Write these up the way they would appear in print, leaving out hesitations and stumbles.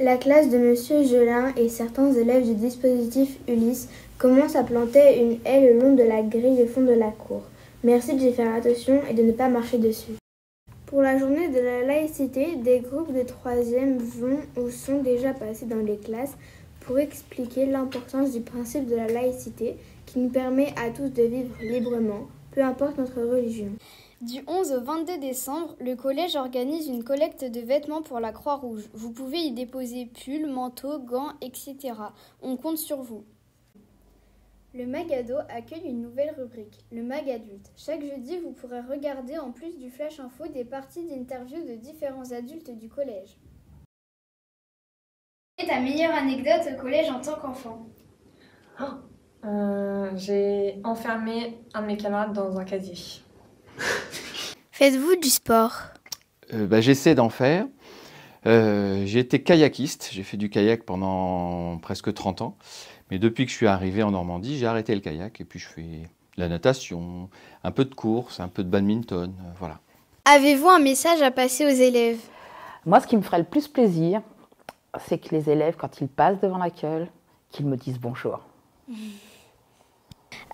La classe de Monsieur Gelin et certains élèves du dispositif Ulysse commencent à planter une haie le long de la grille de fond de la cour. Merci d'y faire attention et de ne pas marcher dessus. Pour la journée de la laïcité, des groupes de 3e vont ou sont déjà passés dans les classes pour expliquer l'importance du principe de la laïcité qui nous permet à tous de vivre librement, peu importe notre religion. Du 11 au 22 décembre, le collège organise une collecte de vêtements pour la Croix-Rouge. Vous pouvez y déposer pulls, manteaux, gants, etc. On compte sur vous. Le Magado accueille une nouvelle rubrique, le Mag Adulte. Chaque jeudi, vous pourrez regarder, en plus du Flash Info, des parties d'interviews de différents adultes du collège. Quelle est ta meilleure anecdote au collège en tant qu'enfant ? J'ai enfermé un de mes camarades dans un casier. Faites-vous du sport ? J'essaie d'en faire. J'ai été kayakiste, j'ai fait du kayak pendant presque 30 ans. Mais depuis que je suis arrivé en Normandie, j'ai arrêté le kayak et puis je fais de la natation, un peu de course, un peu de badminton, voilà. Avez-vous un message à passer aux élèves ? Moi, ce qui me ferait le plus plaisir, c'est que les élèves, quand ils passent devant l'école, qu'ils me disent bonjour.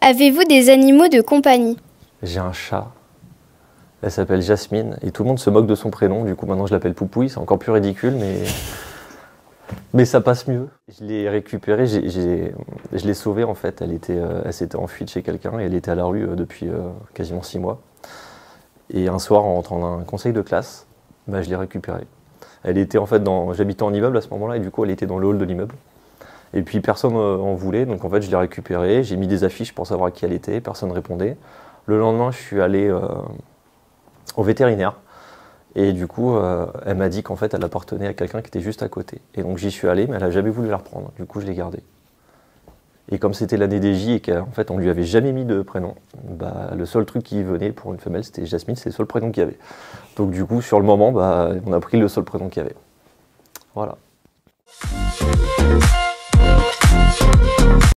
Avez-vous des animaux de compagnie ? J'ai un chat. Elle s'appelle Jasmine et tout le monde se moque de son prénom. Du coup, maintenant, je l'appelle Poupouille. C'est encore plus ridicule, mais ça passe mieux. Je l'ai récupérée, je l'ai sauvée en fait. Elle s'était enfuie de chez quelqu'un et elle était à la rue depuis quasiment 6 mois. Et un soir, en rentrant dans un conseil de classe, je l'ai récupérée. Elle était en fait j'habitais en immeuble à ce moment-là et du coup, elle était dans le hall de l'immeuble. Et puis personne en voulait, donc en fait, je l'ai récupérée. J'ai mis des affiches pour savoir qui elle était, personne ne répondait. Le lendemain, je suis allé au vétérinaire. Et du coup, elle m'a dit qu'en fait, elle appartenait à quelqu'un qui était juste à côté. Et donc j'y suis allé, mais elle n'a jamais voulu la reprendre. Du coup, je l'ai gardée. Et comme c'était l'année des J et qu'en fait, on lui avait jamais mis de prénom, le seul truc qui venait pour une femelle, c'était Jasmine, c'est le seul prénom qu'il y avait. Donc du coup, sur le moment, on a pris le seul prénom qu'il y avait. Voilà.